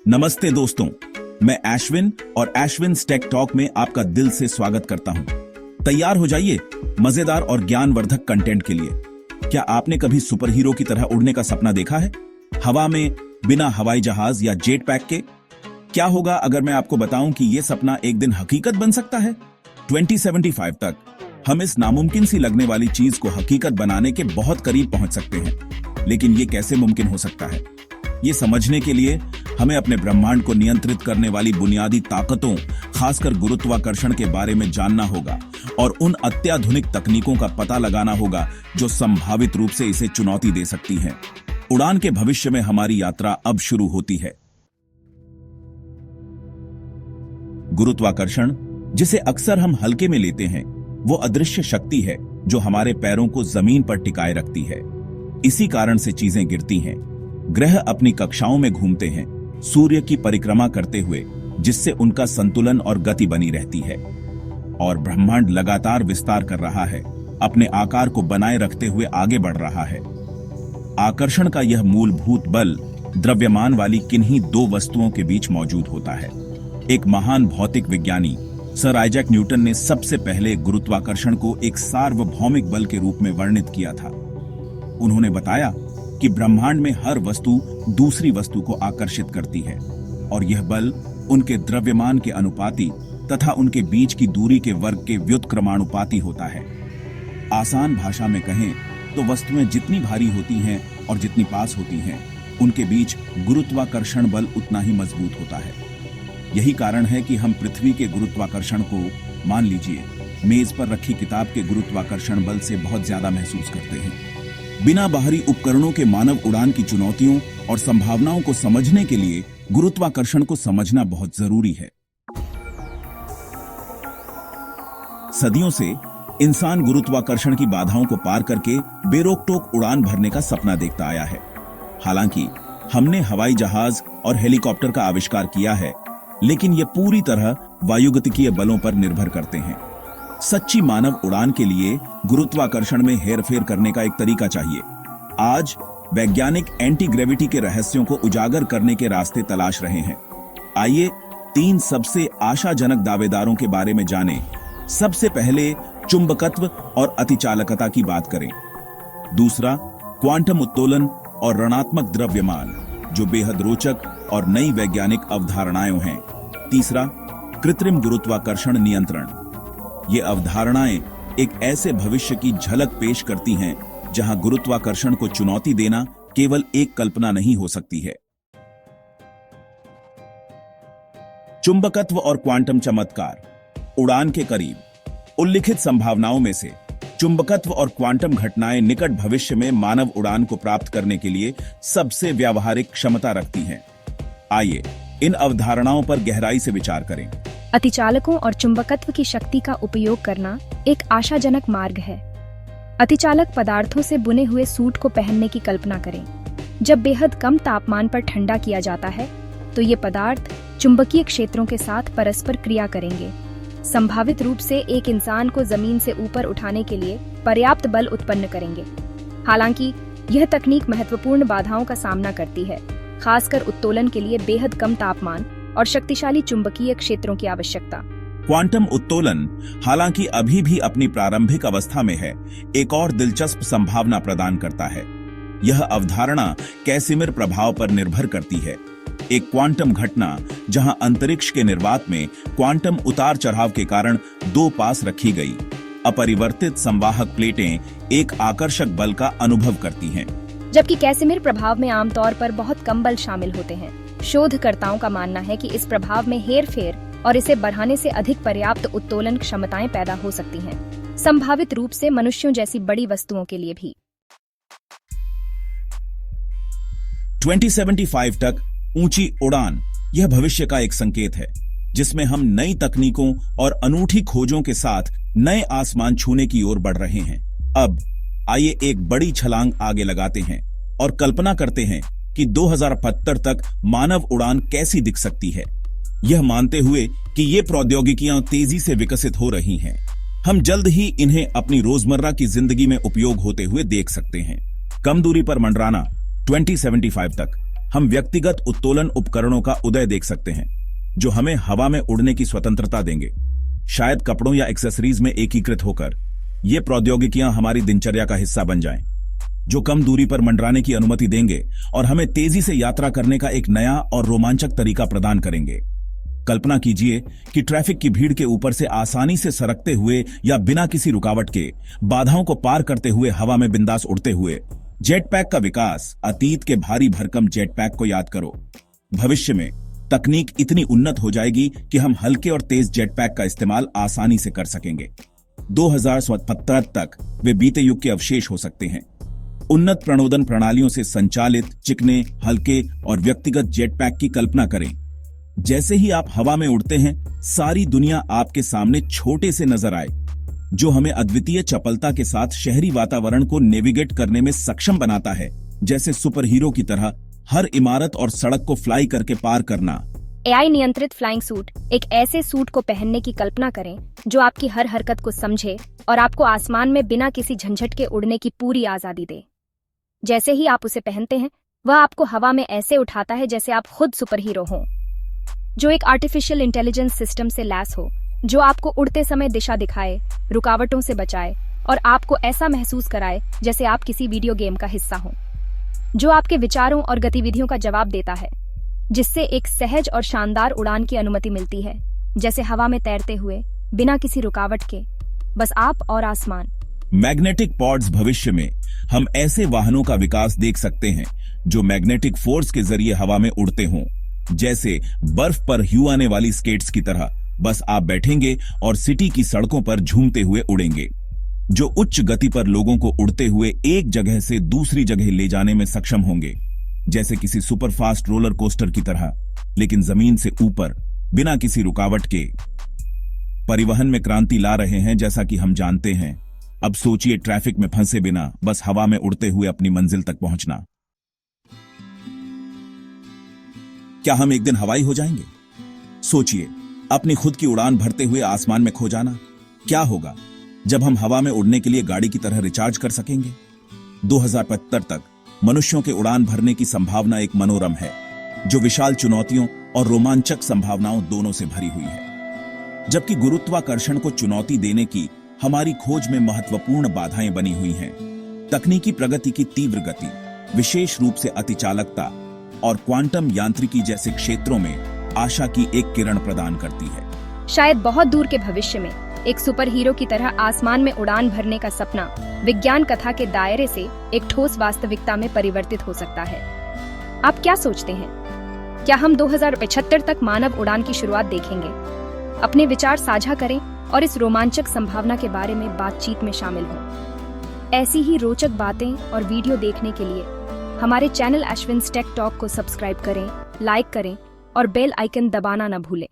नमस्ते दोस्तों, मैं अश्विन और अश्विन टेक टॉक में आपका दिल से स्वागत करता हूं। तैयार हो जाइए मजेदार और ज्ञानवर्धक कंटेंट के लिए। क्या आपने कभी सुपर हीरो की तरह उड़ने का सपना देखा है, हवा में बिना हवाई जहाज या जेट पैक के? क्या होगा अगर मैं आपको बताऊं कि यह सपना एक दिन हकीकत बन सकता है? 2075 तक हम इस नामुमकिन सी लगने वाली चीज को हकीकत बनाने के बहुत करीब पहुंच सकते हैं। लेकिन ये कैसे मुमकिन हो सकता है, ये समझने के लिए हमें अपने ब्रह्मांड को नियंत्रित करने वाली बुनियादी ताकतों, खासकर गुरुत्वाकर्षण के बारे में जानना होगा और उन अत्याधुनिक तकनीकों का पता लगाना होगा जो संभावित रूप से इसे चुनौती दे सकती हैं। उड़ान के भविष्य में हमारी यात्रा अब शुरू होती है। गुरुत्वाकर्षण, जिसे अक्सर हम हल्के में लेते हैं, वो अदृश्य शक्ति है जो हमारे पैरों को जमीन पर टिकाए रखती है। इसी कारण से चीजें गिरती हैं, ग्रह अपनी कक्षाओं में घूमते हैं, सूर्य की परिक्रमा करते हुए, जिससे उनका संतुलन और गति बनी रहती है। और ब्रह्मांड लगातार विस्तार कर रहा है, अपने आकार को बनाए रखते हुए आगे बढ़ रहा है। आकर्षण का यह मूलभूत बल द्रव्यमान वाली किन्हीं दो वस्तुओं के बीच मौजूद होता है। एक महान भौतिक विज्ञानी सर आइजैक न्यूटन ने सबसे पहले गुरुत्वाकर्षण को एक सार्वभौमिक बल के रूप में वर्णित किया था। उन्होंने बताया कि ब्रह्मांड में हर वस्तु दूसरी वस्तु को आकर्षित करती है और यह बल उनके द्रव्यमान के अनुपाती तथा उनके बीच की दूरी के वर्ग के व्युत्क्रमानुपाती होता है। आसान भाषा में कहें तो वस्तुएं जितनी भारी होती हैं और जितनी पास होती हैं, उनके बीच गुरुत्वाकर्षण बल उतना ही मजबूत होता है। यही कारण है कि हम पृथ्वी के गुरुत्वाकर्षण को, मान लीजिए, मेज पर रखी किताब के गुरुत्वाकर्षण बल से बहुत ज्यादा महसूस करते हैं। बिना बाहरी उपकरणों के मानव उड़ान की चुनौतियों और संभावनाओं को समझने के लिए गुरुत्वाकर्षण को समझना बहुत जरूरी है। सदियों से इंसान गुरुत्वाकर्षण की बाधाओं को पार करके बेरोक-टोक उड़ान भरने का सपना देखता आया है। हालांकि हमने हवाई जहाज और हेलीकॉप्टर का आविष्कार किया है, लेकिन ये पूरी तरह वायुगतिकीय बलों पर निर्भर करते हैं। सच्ची मानव उड़ान के लिए गुरुत्वाकर्षण में हेरफेर करने का एक तरीका चाहिए। आज वैज्ञानिक एंटी ग्रेविटी के रहस्यों को उजागर करने के रास्ते तलाश रहे हैं। आइए 3 सबसे आशाजनक दावेदारों के बारे में जानें। सबसे पहले चुंबकत्व और अतिचालकता की बात करें। दूसरा, क्वांटम उत्तोलन और ऋणात्मक द्रव्यमान, जो बेहद रोचक और नई वैज्ञानिक अवधारणाएं हैं। तीसरा, कृत्रिम गुरुत्वाकर्षण नियंत्रण। ये अवधारणाएं एक ऐसे भविष्य की झलक पेश करती हैं जहां गुरुत्वाकर्षण को चुनौती देना केवल एक कल्पना नहीं हो सकती है। चुंबकत्व और क्वांटम चमत्कार। उड़ान के करीब उल्लिखित संभावनाओं में से चुंबकत्व और क्वांटम घटनाएं निकट भविष्य में मानव उड़ान को प्राप्त करने के लिए सबसे व्यावहारिक क्षमता रखती हैं। आइए इन अवधारणाओं पर गहराई से विचार करें। अतिचालकों और चुंबकत्व की शक्ति का उपयोग करना एक आशाजनक मार्ग है। अतिचालक पदार्थों से बुने हुए सूट को पहनने की कल्पना करें। जब बेहद कम तापमान पर ठंडा किया जाता है, तो ये पदार्थ चुंबकीय क्षेत्रों के साथ परस्पर क्रिया करेंगे, संभावित रूप से एक इंसान को जमीन से ऊपर उठाने के लिए पर्याप्त बल उत्पन्न करेंगे। हालांकि यह तकनीक महत्वपूर्ण बाधाओं का सामना करती है, खासकर उत्तोलन के लिए बेहद कम तापमान और शक्तिशाली चुंबकीय क्षेत्रों की आवश्यकता। क्वांटम उत्तोलन, हालांकि अभी भी अपनी प्रारंभिक अवस्था में है, एक और दिलचस्प संभावना प्रदान करता है। यह अवधारणा कैसिमिर प्रभाव पर निर्भर करती है, एक क्वांटम घटना जहां अंतरिक्ष के निर्वात में क्वांटम उतार चढ़ाव के कारण 2 पास रखी गई अपरिवर्तित संवाहक प्लेटें एक आकर्षक बल का अनुभव करती हैं, जबकि कैसिमिर प्रभाव में आमतौर पर बहुत कम बल शामिल होते हैं। शोधकर्ताओं का मानना है कि इस प्रभाव में हेरफेर और इसे बढ़ाने से अधिक पर्याप्त उत्तोलन क्षमताएं पैदा हो सकती हैं, संभावित रूप से मनुष्यों जैसी बड़ी वस्तुओं के लिए भी। 2075 तक ऊंची उड़ान, यह भविष्य का एक संकेत है जिसमें हम नई तकनीकों और अनूठी खोजों के साथ नए आसमान छूने की ओर बढ़ रहे हैं। अब आइए एक बड़ी छलांग आगे लगाते हैं और कल्पना करते हैं कि 2075 तक मानव उड़ान कैसी दिख सकती है। यह मानते हुए कि ये प्रौद्योगिकियां तेजी से विकसित हो रही हैं, हम जल्द ही इन्हें अपनी रोजमर्रा की जिंदगी में उपयोग होते हुए देख सकते हैं। कम दूरी पर मंडराना 2075 तक हम व्यक्तिगत उत्तोलन उपकरणों का उदय देख सकते हैं जो हमें हवा में उड़ने की स्वतंत्रता देंगे। शायद कपड़ों या एक्सेसरीज में एकीकृत होकर ये प्रौद्योगिकियां हमारी दिनचर्या का हिस्सा बन जाएं, जो कम दूरी पर मंडराने की अनुमति देंगे और हमें तेजी से यात्रा करने का एक नया और रोमांचक तरीका प्रदान करेंगे। कल्पना कीजिए कि ट्रैफिक की भीड़ के ऊपर से आसानी से सरकते हुए या बिना किसी रुकावट के बाधाओं को पार करते हुए हवा में बिंदास उड़ते हुए। जेटपैक का विकास। अतीत के भारी भरकम जेटपैक को याद करो। भविष्य में तकनीक इतनी उन्नत हो जाएगी कि हम हल्के और तेज जेटपैक का इस्तेमाल आसानी से कर सकेंगे। 2077 तक वे बीते युग के अवशेष हो सकते हैं। उन्नत प्रणोदन प्रणालियों से संचालित चिकने, हल्के और व्यक्तिगत जेटपैक की कल्पना करें। जैसे ही आप हवा में उड़ते हैं, सारी दुनिया आपके सामने छोटे से नजर आए, जो हमें अद्वितीय चपलता के साथ शहरी वातावरण को नेविगेट करने में सक्षम बनाता है, जैसे सुपर हीरो की तरह हर इमारत और सड़क को फ्लाई करके पार करना। एआई नियंत्रित फ्लाइंग सूट। एक ऐसे सूट को पहनने की कल्पना करें जो आपकी हर हरकत को समझे और आपको आसमान में बिना किसी झंझट के उड़ने की पूरी आजादी दे। जैसे ही आप उसे पहनते हैं, वह आपको हवा में ऐसे उठाता है जैसे आप खुद सुपर हीरो हों, जो एक आर्टिफिशियल इंटेलिजेंस सिस्टम से लैस हो, जो आपको उड़ते समय दिशा दिखाए, रुकावटों से बचाए और आपको ऐसा महसूस कराए जैसे आप किसी वीडियो गेम का हिस्सा हो, जो आपके विचारों और गतिविधियों का जवाब देता है, जिससे एक सहज और शानदार उड़ान की अनुमति मिलती है, जैसे हवा में तैरते हुए बिना किसी रुकावट के, बस आप और आसमान। Magnetic pods. भविष्य में हम ऐसे वाहनों का विकास देख सकते हैं जो मैग्नेटिक फोर्स के जरिए हवा में उड़ते हों, जैसे बर्फ पर ह्यू आने वाली स्केट्स की तरह। बस आप बैठेंगे और सिटी की सड़कों पर झूमते हुए उड़ेंगे, जो उच्च गति पर लोगों को उड़ते हुए एक जगह से दूसरी जगह ले जाने में सक्षम होंगे, जैसे किसी सुपरफास्ट रोलर कोस्टर की तरह, लेकिन जमीन से ऊपर, बिना किसी रुकावट के। परिवहन में क्रांति ला रहे हैं, जैसा कि हम जानते हैं। अब सोचिए ट्रैफिक में फंसे बिना बस हवा में उड़ते हुए अपनी मंजिल तक पहुंचना। क्या हम एक दिन हवाई हो जाएंगे? सोचिए, अपनी खुद की उड़ान भरते हुए आसमान में खो जाना। क्या होगा जब हम हवा में उड़ने के लिए गाड़ी की तरह रिचार्ज कर सकेंगे? 2075 तक मनुष्यों के उड़ान भरने की संभावना एक मनोरम है, जो विशाल चुनौतियों और रोमांचक संभावनाओं दोनों से भरी हुई है। जबकि गुरुत्वाकर्षण को चुनौती देने की हमारी खोज में महत्वपूर्ण बाधाएं बनी हुई हैं। तकनीकी प्रगति की तीव्र गति, विशेष रूप से अतिचालकता और क्वांटम यांत्रिकी जैसे क्षेत्रों में आशा की एक किरण प्रदान करती है। शायद बहुत दूर के भविष्य में एक सुपर हीरो की तरह आसमान में उड़ान भरने का सपना विज्ञान कथा के दायरे से एक ठोस वास्तविकता में परिवर्तित हो सकता है। आप क्या सोचते हैं? क्या हम 2075 तक मानव उड़ान की शुरुआत देखेंगे? अपने विचार साझा करें और इस रोमांचक संभावना के बारे में बातचीत में शामिल हों। ऐसी ही रोचक बातें और वीडियो देखने के लिए हमारे चैनल अश्विन्स टेक टॉक को सब्सक्राइब करें, लाइक करें और बेल आइकन दबाना न भूलें।